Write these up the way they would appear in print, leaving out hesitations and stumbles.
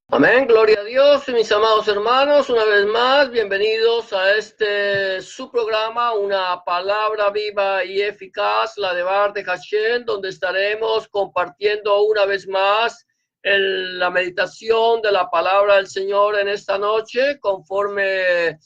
Amén, gloria a Dios, mis amados hermanos, una vez más, bienvenidos a su programa, una palabra viva y eficaz, la de Bar de Hashem, donde estaremos compartiendo una vez más la meditación de la palabra del Señor en esta noche, conforme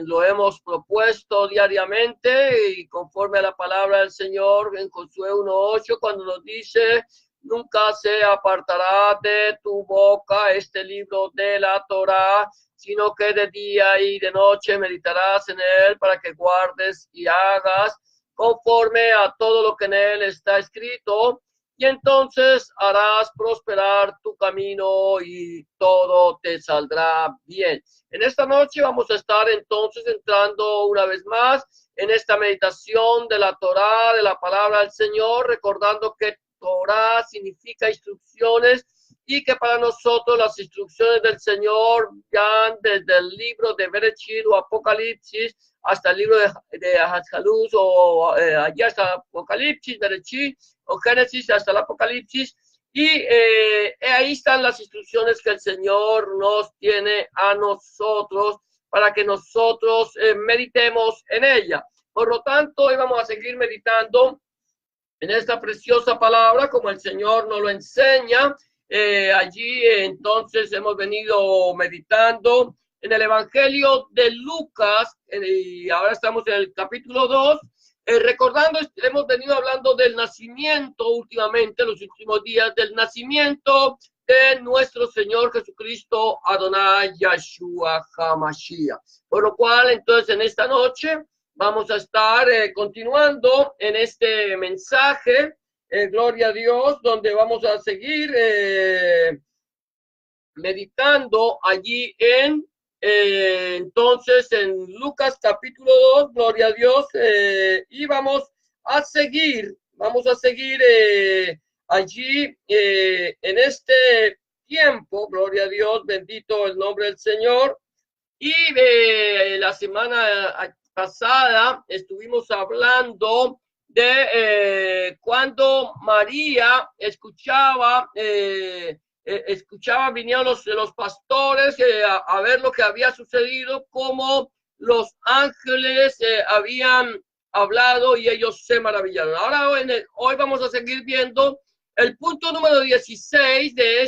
lo hemos propuesto diariamente y conforme a la palabra del Señor en Josué 1:8, cuando nos dice: nunca se apartará de tu boca este libro de la Torá, sino que de día y de noche meditarás en él para que guardes y hagas conforme a todo lo que en él está escrito, y entonces harás prosperar tu camino y todo te saldrá bien. En esta noche vamos a estar entonces entrando una vez más en esta meditación de la Torá, de la palabra del Señor, recordando que Torah significa instrucciones y que para nosotros las instrucciones del Señor ya desde el libro de Bereshit o Apocalipsis hasta el libro de Hatzaluz o allá hasta Apocalipsis, Bereshit o Génesis hasta el Apocalipsis, y ahí están las instrucciones que el Señor nos tiene a nosotros para que nosotros meditemos en ella. Por lo tanto, hoy vamos a seguir meditando en esta preciosa palabra, como el Señor nos lo enseña. Allí entonces hemos venido meditando en el Evangelio de Lucas, y ahora estamos en el capítulo 2, recordando, hemos venido hablando del nacimiento últimamente, los últimos días, del nacimiento de nuestro Señor Jesucristo, Adonai Yahshua HaMashiach. Por lo cual, entonces, en esta noche vamos a estar continuando en este mensaje, gloria a Dios, donde vamos a seguir meditando allí entonces en Lucas capítulo 2, gloria a Dios, y vamos a seguir allí en este tiempo, gloria a Dios, bendito el nombre del Señor. Y la semana pasada estuvimos hablando de cuando María escuchaba, vinieron los pastores a ver lo que había sucedido, cómo los ángeles habían hablado y ellos se maravillaron. Ahora hoy vamos a seguir viendo el punto número 16 de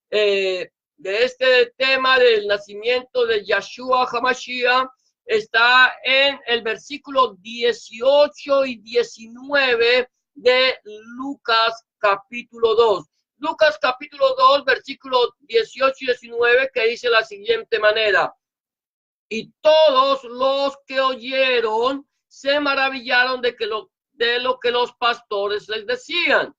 este tema del nacimiento de Yahshua HaMashiach. Está en el versículo 18 y 19 de Lucas capítulo 2. Lucas capítulo 2, versículo 18 y 19, que dice la siguiente manera: y todos los que oyeron se maravillaron de lo que los pastores les decían.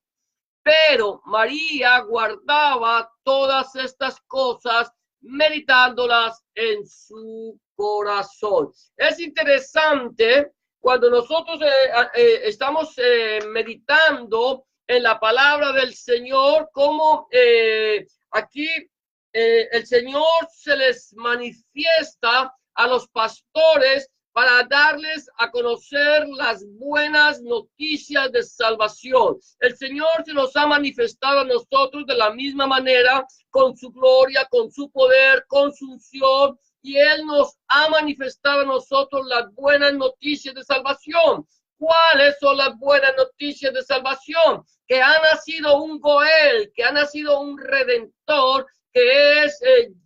Pero María guardaba todas estas cosas, meditándolas en su corazón. Es interesante cuando nosotros estamos meditando en la palabra del Señor, como aquí el Señor se les manifiesta a los pastores para darles a conocer las buenas noticias de salvación. El Señor se nos ha manifestado a nosotros de la misma manera, con su gloria, con su poder, con su unción, y Él nos ha manifestado a nosotros las buenas noticias de salvación. ¿Cuáles son las buenas noticias de salvación? Que ha nacido un Goel, que ha nacido un Redentor, que es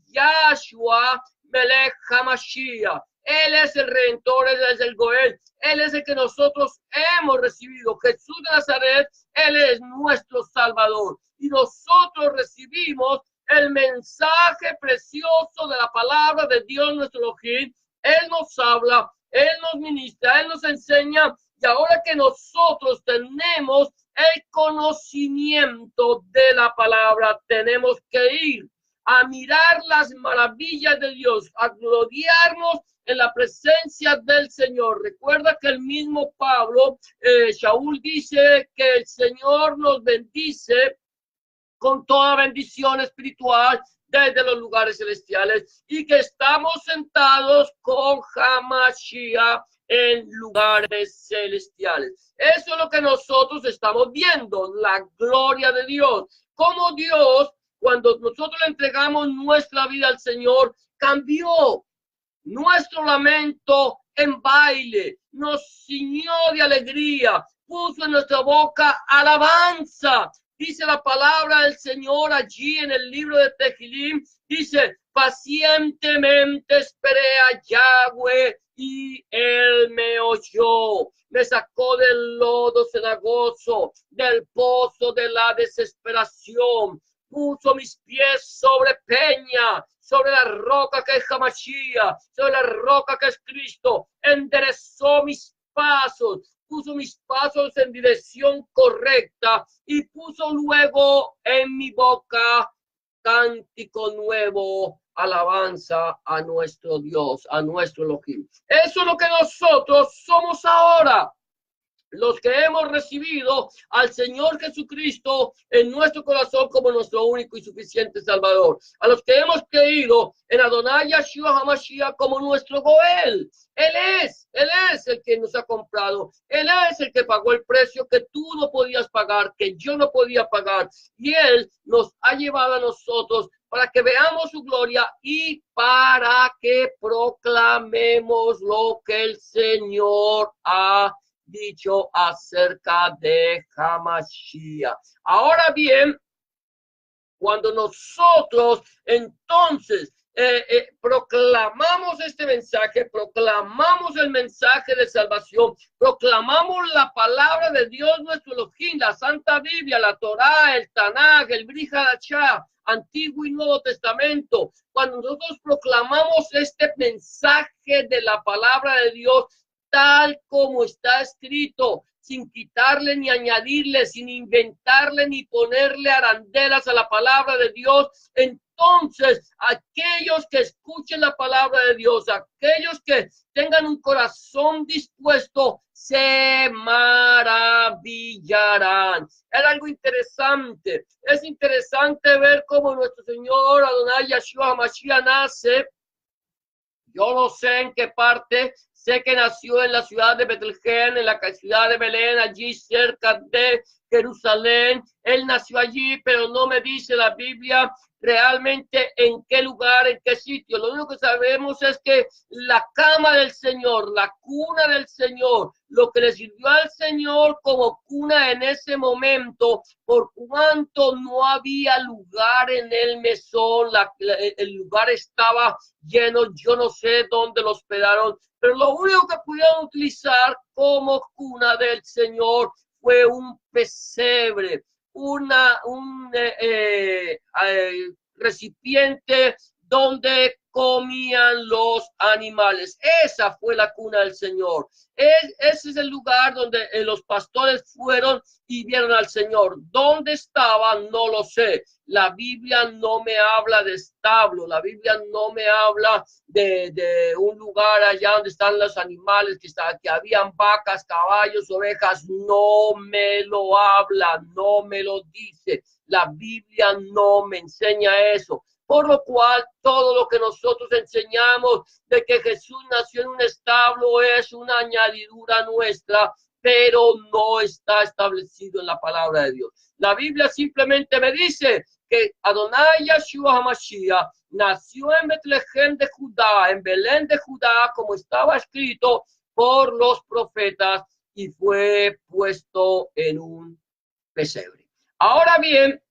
Yahshua Melech HaMashiach. Él es el Redentor, Él es el Goel, Él es el que nosotros hemos recibido. Jesús de Nazaret, Él es nuestro Salvador. Y nosotros recibimos el mensaje precioso de la palabra de Dios nuestro Elohim. Él nos habla, Él nos ministra, Él nos enseña. Y ahora que nosotros tenemos el conocimiento de la palabra, tenemos que ir a mirar las maravillas de Dios, a gloriarnos en la presencia del Señor. Recuerda que el mismo Pablo, Shaul, dice que el Señor nos bendice con toda bendición espiritual desde los lugares celestiales, y que estamos sentados con Hamashiach en lugares celestiales. Eso es lo que nosotros estamos viendo, la gloria de Dios. cómo Dios, cuando nosotros le entregamos nuestra vida al Señor, cambió nuestro lamento en baile, nos ciñó de alegría, puso en nuestra boca alabanza. Dice la palabra del Señor allí en el libro de Tehilim, dice, pacientemente esperé a Yahweh y él me oyó. Me sacó del lodo cenagoso, del pozo de la desesperación. Puso mis pies sobre peña, sobre la roca que es Hamashiach, sobre la roca que es Cristo. Enderezó mis pasos, puso mis pasos en dirección correcta y puso luego en mi boca cántico nuevo, alabanza a nuestro Dios, a nuestro Elohim. Eso es lo que nosotros somos ahora. Los que hemos recibido al Señor Jesucristo en nuestro corazón como nuestro único y suficiente Salvador. A los que hemos creído en Adonai Yeshua HaMashiach como nuestro Goel. Él es el que nos ha comprado. Él es el que pagó el precio que tú no podías pagar, que yo no podía pagar. Y Él nos ha llevado a nosotros para que veamos su gloria y para que proclamemos lo que el Señor ha dicho acerca de Hamashiach. Ahora bien, cuando nosotros entonces proclamamos este mensaje, proclamamos el mensaje de salvación, proclamamos la palabra de Dios nuestro Elohim, la Santa Biblia, la Torá, el Tanaj, el Brit Hadashah, Antiguo y Nuevo Testamento, cuando nosotros proclamamos este mensaje de la palabra de Dios, tal como está escrito, sin quitarle ni añadirle, sin inventarle ni ponerle arandelas a la palabra de Dios, entonces aquellos que escuchen la palabra de Dios, aquellos que tengan un corazón dispuesto, se maravillarán. Es algo interesante, es interesante ver cómo nuestro Señor Adonai Yeshua HaMashiach nace. Yo no sé en qué parte. Sé que nació en la ciudad de Betlehem, en la ciudad de Belén, allí cerca de Jerusalén. Él nació allí, pero no me dice la Biblia realmente en qué lugar, en qué sitio. Lo único que sabemos es que la cama del Señor, la cuna del Señor, lo que le sirvió al Señor como cuna en ese momento, por cuanto no había lugar en el mesón, el lugar estaba lleno, yo no sé dónde lo hospedaron, pero lo único que pudieron utilizar como cuna del Señor fue un pesebre, un recipiente donde comían los animales. Esa fue la cuna del Señor. Ese es el lugar donde los pastores fueron y vieron al Señor. ¿Dónde estaba? No lo sé. La Biblia no me habla de establo. La Biblia no me habla de un lugar allá donde están los animales, que habían vacas, caballos, ovejas. No me lo habla, no me lo dice. La Biblia no me enseña eso. Por lo cual, todo lo que nosotros enseñamos de que Jesús nació en un establo es una añadidura nuestra, pero no está establecido en la palabra de Dios. La Biblia simplemente me dice que Adonai Yeshua HaMashiach nació en Betlehem de Judá, en Belén de Judá, como estaba escrito por los profetas, y fue puesto en un pesebre. Ahora bien,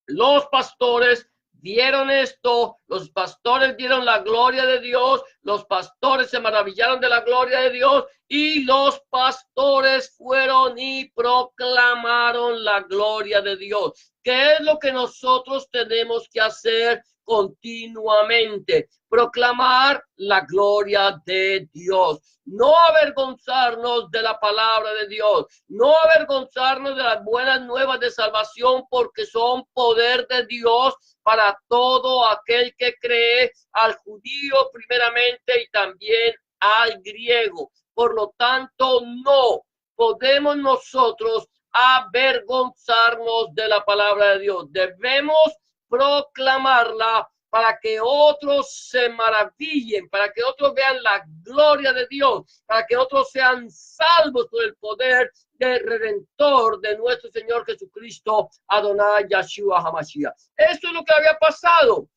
los pastores vieron esto, los pastores vieron la gloria de Dios, los pastores se maravillaron de la gloria de Dios y los pastores fueron y proclamaron la gloria de Dios. ¿Qué es lo que nosotros tenemos que hacer continuamente? Proclamar la gloria de Dios. No avergonzarnos de la palabra de Dios, no avergonzarnos de las buenas nuevas de salvación, porque son poder de Dios para todo aquel que cree, al judío primeramente y también al griego. Por lo tanto, no podemos nosotros avergonzarnos de la palabra de Dios. Debemos proclamarla para que otros se maravillen, para que otros vean la gloria de Dios, para que otros sean salvos por el poder del Redentor de nuestro Señor Jesucristo, Adonai Yahshua HaMashiach. Esto es lo que había pasado.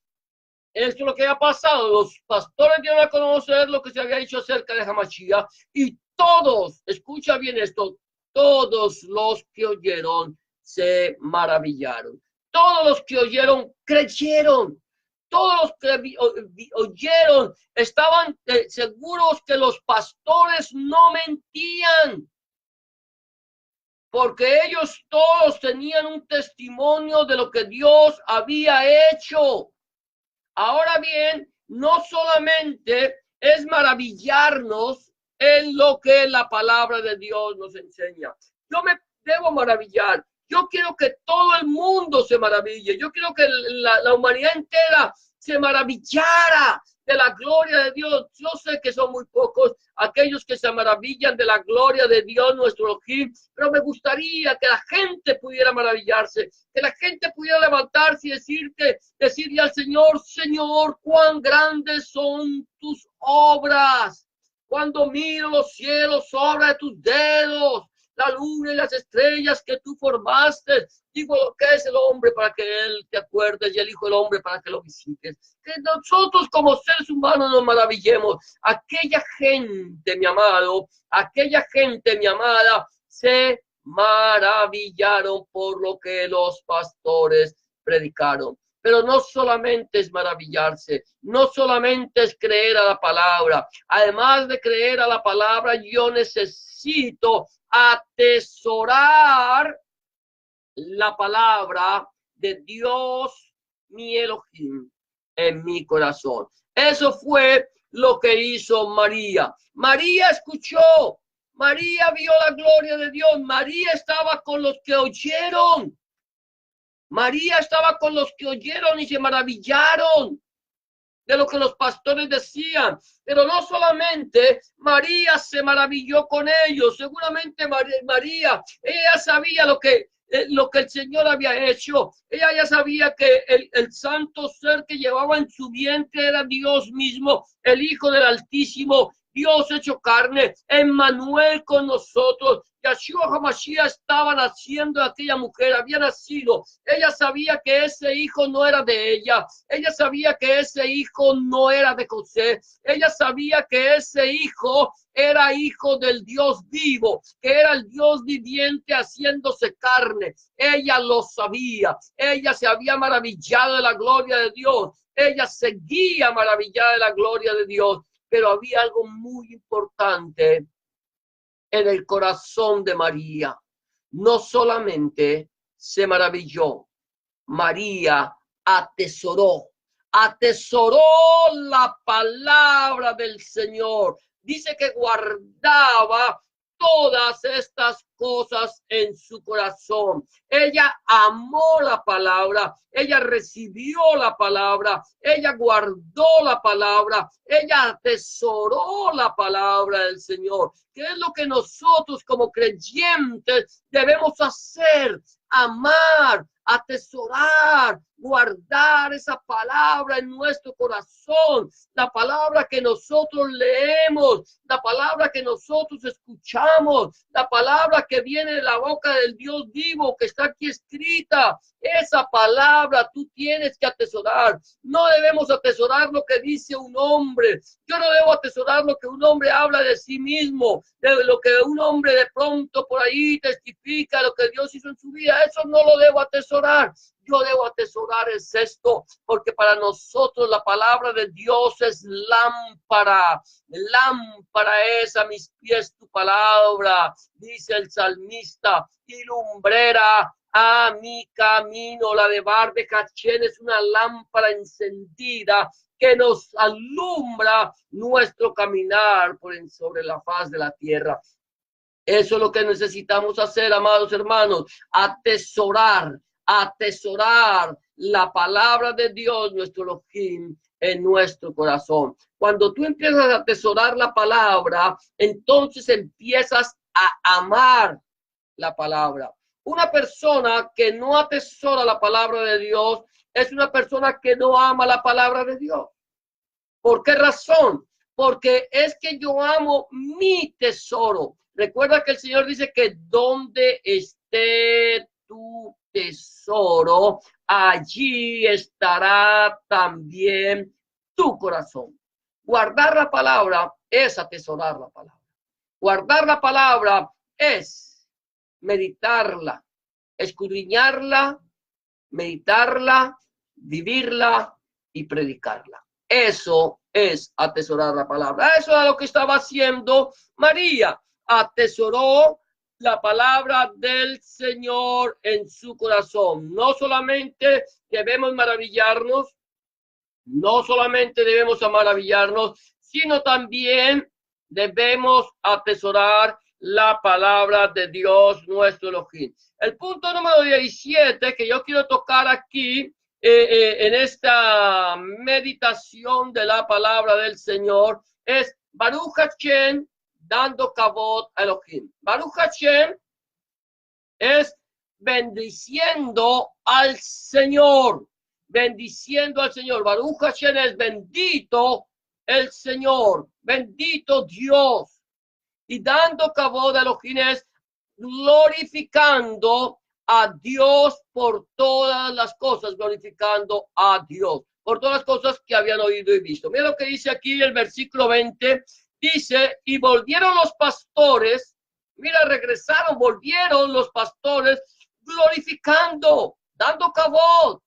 Esto es lo que había pasado. Los pastores dieron a conocer lo que se había dicho acerca de Hamashiach y todos, escucha bien esto, todos los que oyeron se maravillaron. Todos los que oyeron creyeron. Todos los que oyeron estaban seguros que los pastores no mentían, porque ellos todos tenían un testimonio de lo que Dios había hecho. Ahora bien, no solamente es maravillarnos en lo que la palabra de Dios nos enseña. Yo me debo maravillar. Yo quiero que todo el mundo se maraville. Yo quiero que la humanidad entera se maravillara de la gloria de Dios. Yo sé que son muy pocos aquellos que se maravillan de la gloria de Dios, nuestro Elohim, pero me gustaría que la gente pudiera maravillarse, que la gente pudiera levantarse y decirle al Señor, Señor, cuán grandes son tus obras. Cuando miro los cielos, obra de tus dedos, la luna y las estrellas que tú formaste. Digo, lo que es el hombre para que él te acuerdes y el hijo del hombre para que lo visites. Que nosotros como seres humanos nos maravillemos. Aquella gente, mi amado, aquella gente, mi amada, se maravillaron por lo que los pastores predicaron. Pero no solamente es maravillarse, no solamente es creer a la palabra. Además de creer a la palabra, yo necesito atesorar la palabra de Dios, mi Elohim, en mi corazón. Eso fue lo que hizo María. María escuchó, María vio la gloria de Dios, María estaba con los que oyeron. María estaba con los que oyeron y se maravillaron de lo que los pastores decían. Pero no solamente María se maravilló con ellos, seguramente María, ella sabía lo que el Señor había hecho. Ella ya sabía que el santo ser que llevaba en su vientre era Dios mismo, el Hijo del Altísimo, Dios hecho carne, Emmanuel con nosotros. Yahshua HaMashiach estaba naciendo de aquella mujer, había nacido. Ella sabía que ese hijo no era de ella. Ella sabía que ese hijo no era de José. Ella sabía que ese hijo era hijo del Dios vivo, que era el Dios viviente haciéndose carne. Ella lo sabía. Ella se había maravillado de la gloria de Dios. Ella seguía maravillada de la gloria de Dios. Pero había algo muy importante en el corazón de María. No solamente se maravilló, María atesoró la palabra del Señor. Dice que guardaba todas estas cosas en su corazón. Ella amó la palabra, ella recibió la palabra, ella guardó la palabra, ella atesoró la palabra del Señor. ¿Qué es lo que nosotros como creyentes debemos hacer? Amar, atesorar, guardar esa palabra en nuestro corazón, la palabra que nosotros leemos, la palabra que nosotros escuchamos, la palabra que viene de la boca del Dios vivo que está aquí escrita. Esa palabra tú tienes que atesorar. No debemos atesorar lo que dice un hombre. Yo no debo atesorar lo que un hombre habla de sí mismo, de lo que un hombre de pronto por ahí testifica, lo que Dios hizo en su vida. Eso no lo debo atesorar. Yo debo atesorar esto, porque para nosotros la palabra de Dios es lámpara. Lámpara es a mis pies tu palabra, dice el salmista, y lumbrera a mi camino. La de Barbe Cachén es una lámpara encendida que nos alumbra nuestro caminar sobre la faz de la tierra. Eso es lo que necesitamos hacer, amados hermanos, atesorar la palabra de Dios, nuestro Elohim, en nuestro corazón. Cuando tú empiezas a atesorar la palabra, entonces empiezas a amar la palabra. Una persona que no atesora la palabra de Dios es una persona que no ama la palabra de Dios. ¿Por qué razón? Porque es que yo amo mi tesoro. Recuerda que el Señor dice que donde esté tu tesoro, allí estará también tu corazón. Guardar la palabra es atesorar la palabra. Guardar la palabra es meditarla, escudriñarla, meditarla, vivirla y predicarla. Eso es atesorar la palabra. Eso es lo que estaba haciendo María. Atesoró la palabra del Señor en su corazón. No solamente debemos maravillarnos, no solamente debemos maravillarnos, sino también debemos atesorar la palabra de Dios nuestro Elohim. El punto número 17 que yo quiero tocar aquí en esta meditación de la palabra del Señor es Baruch Hashem, dando kavod a Elohim. Baruch Hashem es bendiciendo al Señor. Bendiciendo al Señor. Baruch Hashem es bendito el Señor. Bendito Dios. Y dando kavod a Elohim es glorificando a Dios por todas las cosas. Glorificando a Dios por todas las cosas que habían oído y visto. Mira lo que dice aquí el versículo 20. Dice, y volvieron los pastores. Mira, regresaron, volvieron los pastores glorificando, dando kavod,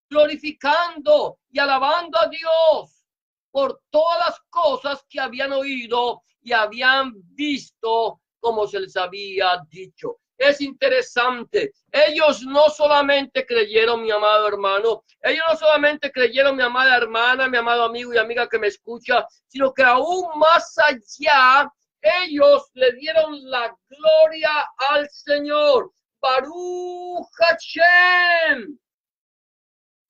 glorificando y alabando a Dios por todas las cosas que habían oído y habían visto como se les había dicho. Es interesante. Ellos no solamente creyeron, mi amado hermano, ellos no solamente creyeron, mi amada hermana, mi amado amigo y amiga que me escucha, sino que aún más allá, ellos le dieron la gloria al Señor. Baruch Hashem.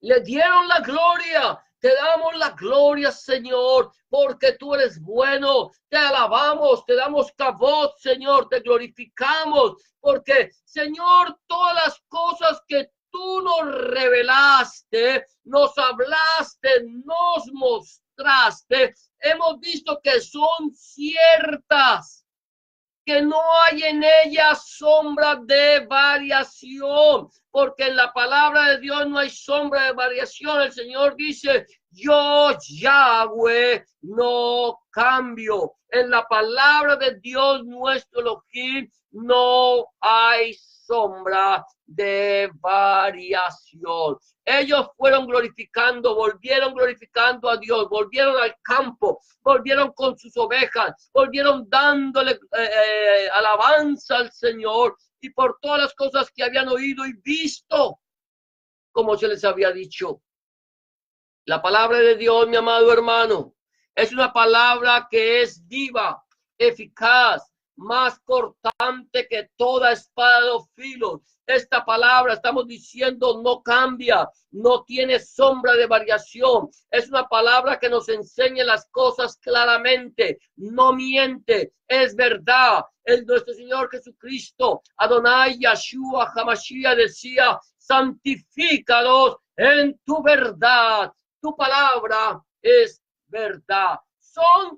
Le dieron la gloria. Te damos la gloria, Señor, porque tú eres bueno. Te alabamos, te damos kavod, Señor, te glorificamos, porque, Señor, todas las cosas que tú nos revelaste, nos hablaste, nos mostraste, hemos visto que son ciertas, que no hay en ella sombra de variación, porque en la palabra de Dios no hay sombra de variación. El Señor dice, yo Yahweh no cambio. En la palabra de Dios nuestro Elohim no hay sombra de variación. Ellos fueron glorificando, volvieron glorificando a Dios, volvieron al campo, volvieron con sus ovejas, volvieron dándole alabanza al Señor y por todas las cosas que habían oído y visto, como se les había dicho. La palabra de Dios, mi amado hermano, es una palabra que es viva, eficaz, más cortante que toda espada de dos filos. Esta palabra, estamos diciendo, no cambia, no tiene sombra de variación. Es una palabra que nos enseña las cosas claramente, no miente, es verdad. El nuestro Señor Jesucristo, Adonai Yahshua HaMashiach, decía, santifícalos en tu verdad. Tu palabra es verdad. Son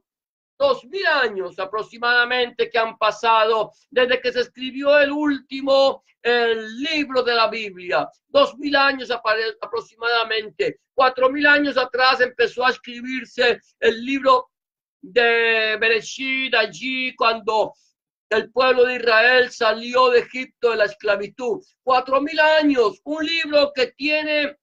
2000 años aproximadamente que han pasado desde que se escribió el último libro de la Biblia. 2000 años aproximadamente. 4000 años atrás empezó a escribirse el libro de Bereshit, allí cuando el pueblo de Israel salió de Egipto de la esclavitud. 4000 años, un libro que tiene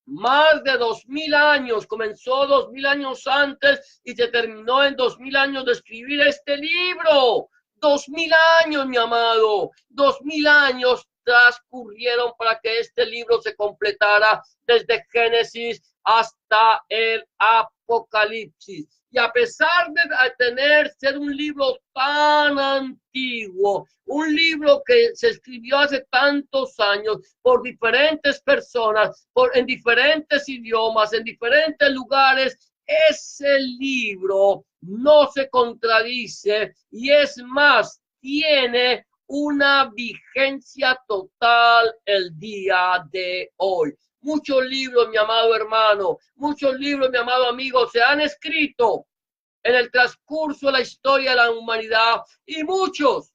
más de 2000 años, comenzó 2000 años antes y se terminó en 2000 años de escribir este libro. 2000 años, mi amado, 2000 años transcurrieron para que este libro se completara desde Génesis hasta el Apocalipsis. Y a pesar de ser un libro tan antiguo, un libro que se escribió hace tantos años por diferentes personas, en diferentes idiomas, en diferentes lugares, ese libro no se contradice y es más, tiene una vigencia total el día de hoy. Muchos libros, mi amado hermano, muchos libros, mi amado amigo, se han escrito en el transcurso de la historia de la humanidad y muchos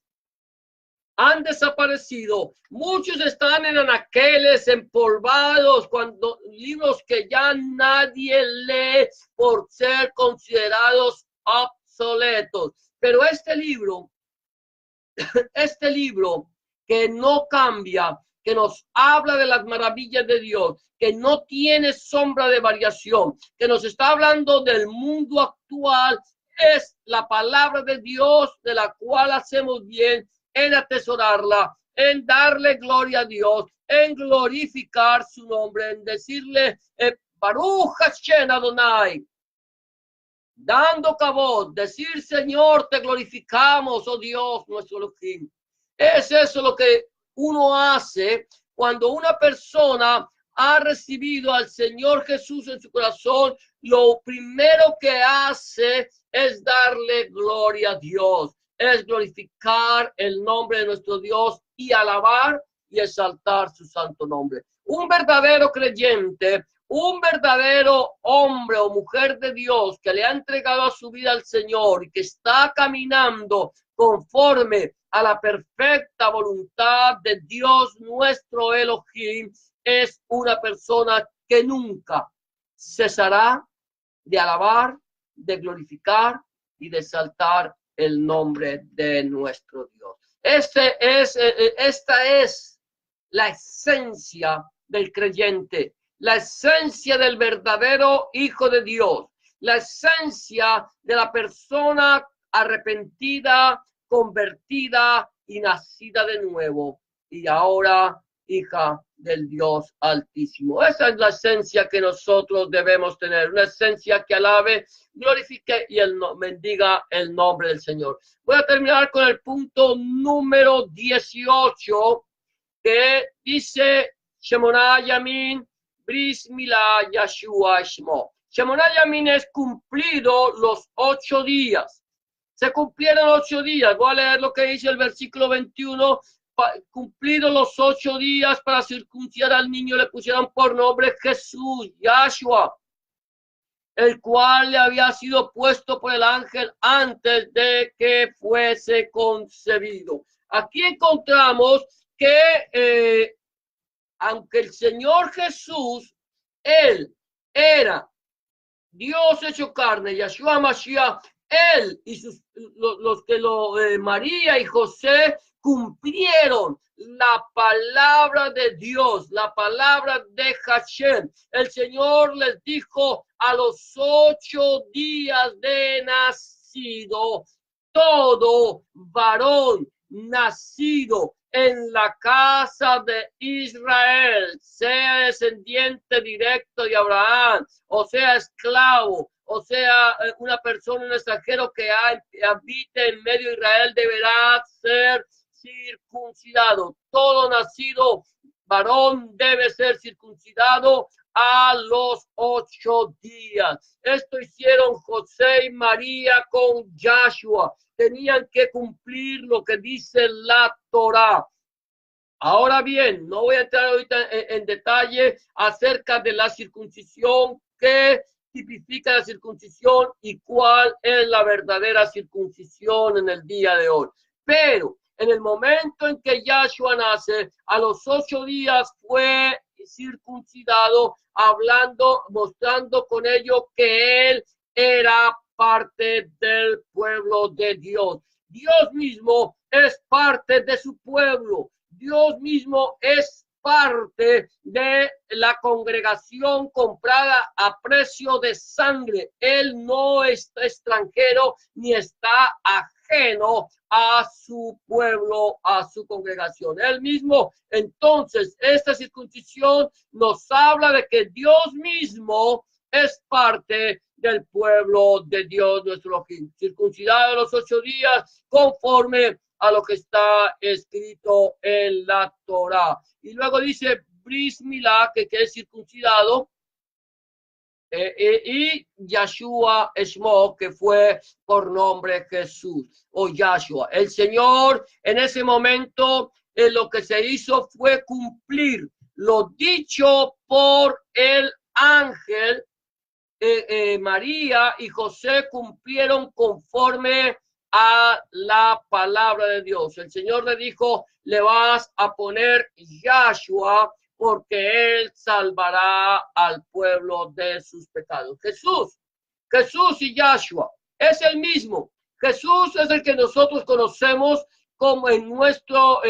han desaparecido. Muchos están en anaqueles, empolvados, cuando libros que ya nadie lee por ser considerados obsoletos. Pero este libro que no cambia, que nos habla de las maravillas de Dios, que no tiene sombra de variación, que nos está hablando del mundo actual, es la palabra de Dios, de la cual hacemos bien en atesorarla, en darle gloria a Dios, en glorificar su nombre, en decirle Baruch Hashem Adonai, dando cabot, decir Señor, te glorificamos, oh Dios, nuestro Elohim. Es eso lo que uno hace cuando una persona ha recibido al Señor Jesús en su corazón. Lo primero que hace es darle gloria a Dios, es glorificar el nombre de nuestro Dios y alabar y exaltar su santo nombre. Un verdadero creyente, un verdadero hombre o mujer de Dios que le ha entregado su vida al Señor y que está caminando conforme a la perfecta voluntad de Dios nuestro Elohim, es una persona que nunca cesará de alabar, de glorificar y de exaltar el nombre de nuestro Dios. Esta es la esencia del creyente, la esencia del verdadero Hijo de Dios, la esencia de la persona arrepentida, convertida y nacida de nuevo, y ahora hija del Dios Altísimo. Esa es la esencia que nosotros debemos tener, una esencia que alabe, glorifique y bendiga el nombre del Señor. Voy a terminar con el punto número 18, que dice Shemona Yamin, Bris Milá Yashua Shmo. Shemona Yamin es cumplido los 8 días. Se cumplieron 8 días. Voy a leer lo que dice el versículo 21. Cumplidos los 8 días para circuncidar al niño, le pusieron por nombre Jesús, Yahshua, el cual le había sido puesto por el ángel antes de que fuese concebido. Aquí encontramos que aunque el Señor Jesús, él era Dios hecho carne, Yahshua Mashiach, él y los que María y José cumplieron la palabra de Dios, la palabra de Hashem. El Señor les dijo a los 8 días de nacido, todo varón nacido en la casa de Israel, sea descendiente directo de Abraham, o sea esclavo, o sea una persona, un extranjero que habite en medio de Israel, deberá ser circuncidado. Todo nacido varón debe ser circuncidado a los 8 días. Esto hicieron José y María con Yahshua. Tenían que cumplir lo que dice la Torá. Ahora bien, no voy a entrar ahorita en detalle acerca de la circuncisión, qué tipifica la circuncisión y cuál es la verdadera circuncisión en el día de hoy. Pero en el momento en que Yahshua nace, a los 8 días fue circuncidado, mostrando con ello que él era parte del pueblo de Dios. Dios mismo es parte de su pueblo. Dios mismo es parte de la congregación comprada a precio de sangre. Él no está extranjero ni está ajeno a su pueblo, a su congregación. Él mismo, entonces, esta circuncisión nos habla de que Dios mismo es parte del pueblo de Dios, nuestro Elohim, circuncidado a los 8 días, conforme a lo que está escrito en la Torá. Y luego dice Bris Milá, que es circuncidado, y Yahshua Shmo, que fue por nombre Jesús o Yahshua. El Señor en ese momento lo que se hizo fue cumplir lo dicho por el ángel. María y José cumplieron conforme a la palabra de Dios. El Señor le dijo, le vas a poner Yahshua porque él salvará al pueblo de sus pecados. Jesús y Yahshua es el mismo. Jesús es el que nosotros conocemos como en nuestro,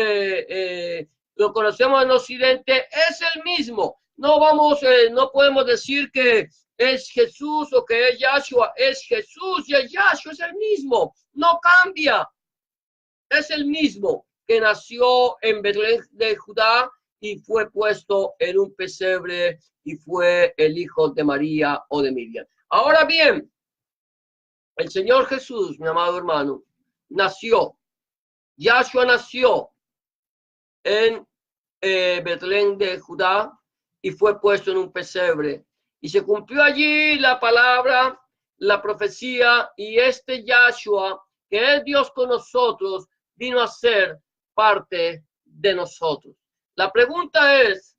lo conocemos en Occidente, es el mismo. No podemos decir que es Jesús o que es Yahshua, es Jesús y el Yahshua es el mismo, no cambia. Es el mismo que nació en Belén de Judá y fue puesto en un pesebre y fue el hijo de María o de Miriam. Ahora bien, el Señor Jesús, mi amado hermano, nació. Yahshua nació en Belén de Judá y fue puesto en un pesebre. Y se cumplió allí la palabra, la profecía, y este Yahshua, que es Dios con nosotros, vino a ser parte de nosotros. La pregunta es,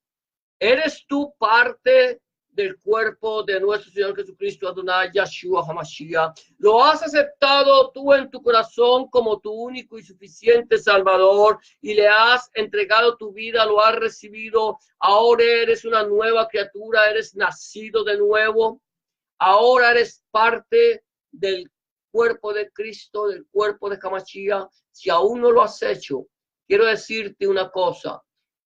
¿eres tú parte del cuerpo de nuestro Señor Jesucristo, Adonai Yahshua HaMashiach? ¿Lo has aceptado tú en tu corazón como tu único y suficiente Salvador y le has entregado tu vida, lo has recibido? Ahora eres una nueva criatura, eres nacido de nuevo. Ahora eres parte del cuerpo de Cristo, del cuerpo de HaMashiach. Si aún no lo has hecho, quiero decirte una cosa.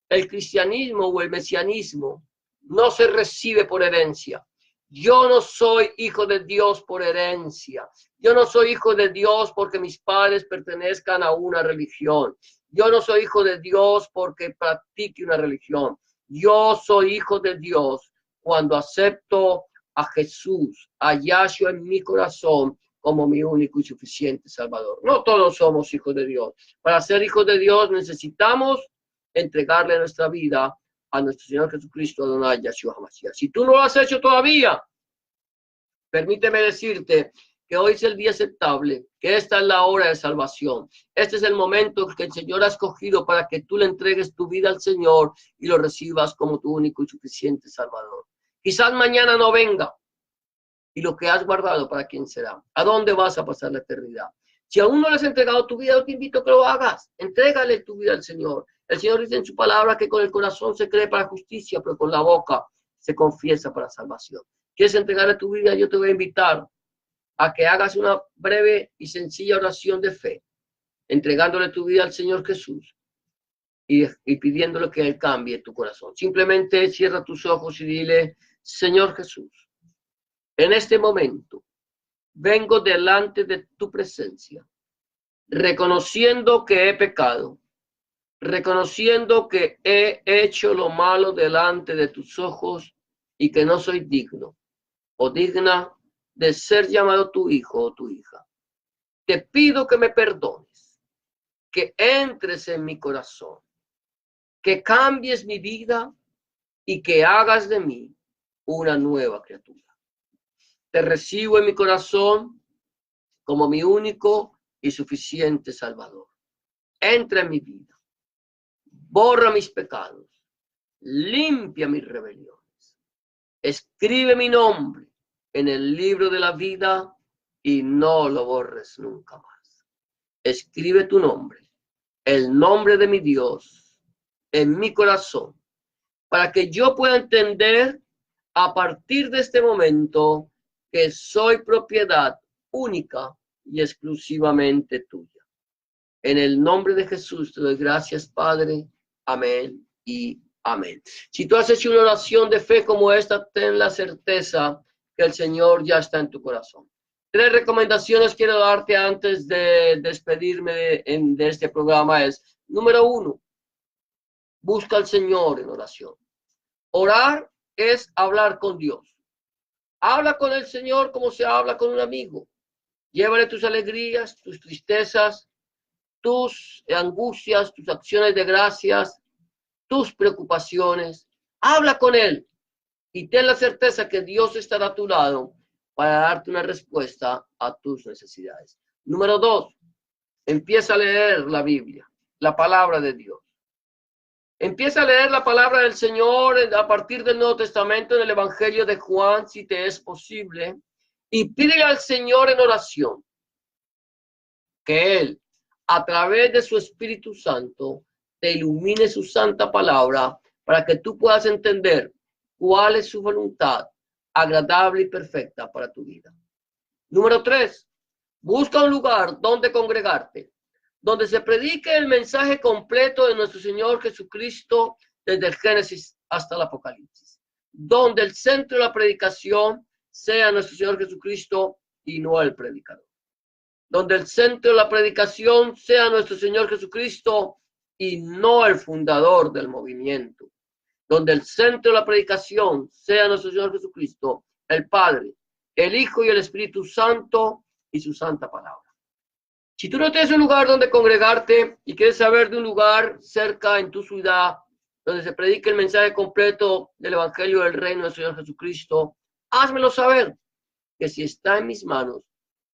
El cristianismo o el mesianismo no se recibe por herencia. Yo no soy hijo de Dios por herencia. Yo no soy hijo de Dios porque mis padres pertenezcan a una religión. Yo no soy hijo de Dios porque practique una religión. Yo soy hijo de Dios cuando acepto a Jesús, a Yahshua en mi corazón como mi único y suficiente Salvador. No todos somos hijos de Dios. Para ser hijos de Dios necesitamos entregarle nuestra vida a nuestro Señor Jesucristo, Adonai Yahshua HaMashiach. Si tú no lo has hecho todavía, permíteme decirte que hoy es el día aceptable, que esta es la hora de salvación. Este es el momento que el Señor ha escogido para que tú le entregues tu vida al Señor y lo recibas como tu único y suficiente Salvador. Quizás mañana no venga. Y lo que has guardado, ¿para quién será? ¿A dónde vas a pasar la eternidad? Si aún no le has entregado tu vida, yo te invito a que lo hagas. Entrégale tu vida al Señor. El Señor dice en su palabra que con el corazón se cree para justicia, pero con la boca se confiesa para salvación. ¿Quieres entregarle tu vida? Yo te voy a invitar a que hagas una breve y sencilla oración de fe, entregándole tu vida al Señor Jesús y pidiéndole que Él cambie tu corazón. Simplemente cierra tus ojos y dile, Señor Jesús, en este momento vengo delante de tu presencia, reconociendo que he pecado, reconociendo que he hecho lo malo delante de tus ojos y que no soy digno o digna de ser llamado tu hijo o tu hija. Te pido que me perdones, que entres en mi corazón, que cambies mi vida y que hagas de mí una nueva criatura. Te recibo en mi corazón como mi único y suficiente Salvador. Entra en mi vida, borra mis pecados, limpia mis rebeliones, escribe mi nombre en el libro de la vida y no lo borres nunca más. Escribe tu nombre, el nombre de mi Dios, en mi corazón, para que yo pueda entender a partir de este momento que soy propiedad única y exclusivamente tuya. En el nombre de Jesús te doy gracias, Padre. Amén y amén. Si tú has hecho una oración de fe como esta, ten la certeza que el Señor ya está en tu corazón. 3 recomendaciones quiero darte antes de despedirme de este programa es, número 1, busca al Señor en oración. Orar es hablar con Dios. Habla con el Señor como se habla con un amigo. Llévale tus alegrías, tus tristezas, tus angustias, tus acciones de gracias, tus preocupaciones. Habla con Él. y ten la certeza que Dios estará a tu lado para darte una respuesta a tus necesidades. Número 2, empieza a leer la Biblia, la palabra de Dios. Empieza a leer la palabra del Señor a partir del Nuevo Testamento en el Evangelio de Juan, si te es posible, y pídele al Señor en oración que Él, a través de su Espíritu Santo, te ilumine su santa palabra para que tú puedas entender cuál es su voluntad agradable y perfecta para tu vida. Número 3, busca un lugar donde congregarte, donde se predique el mensaje completo de nuestro Señor Jesucristo desde el Génesis hasta el Apocalipsis, donde el centro de la predicación sea nuestro Señor Jesucristo y no el predicador, donde el centro de la predicación sea nuestro Señor Jesucristo y no el fundador del movimiento, donde el centro de la predicación sea nuestro Señor Jesucristo, el Padre, el Hijo y el Espíritu Santo y su santa palabra. Si tú no tienes un lugar donde congregarte y quieres saber de un lugar cerca en tu ciudad donde se predique el mensaje completo del Evangelio del Reino del Señor Jesucristo, házmelo saber, que si está en mis manos,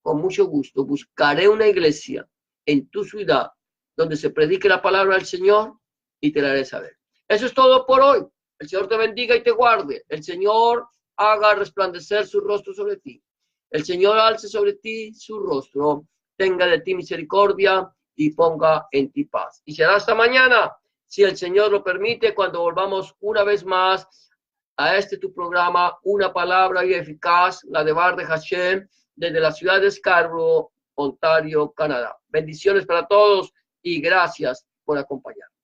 con mucho gusto buscaré una iglesia en tu ciudad donde se predique la palabra del Señor y te la haré saber. Eso es todo por hoy. El Señor te bendiga y te guarde. El Señor haga resplandecer su rostro sobre ti. El Señor alce sobre ti su rostro, tenga de ti misericordia y ponga en ti paz. Y será hasta mañana, si el Señor lo permite, cuando volvamos una vez más a tu programa, Una Palabra y Eficaz, la de Bar de Hashem, desde la ciudad de Scarborough, Ontario, Canadá. Bendiciones para todos y gracias por acompañarnos.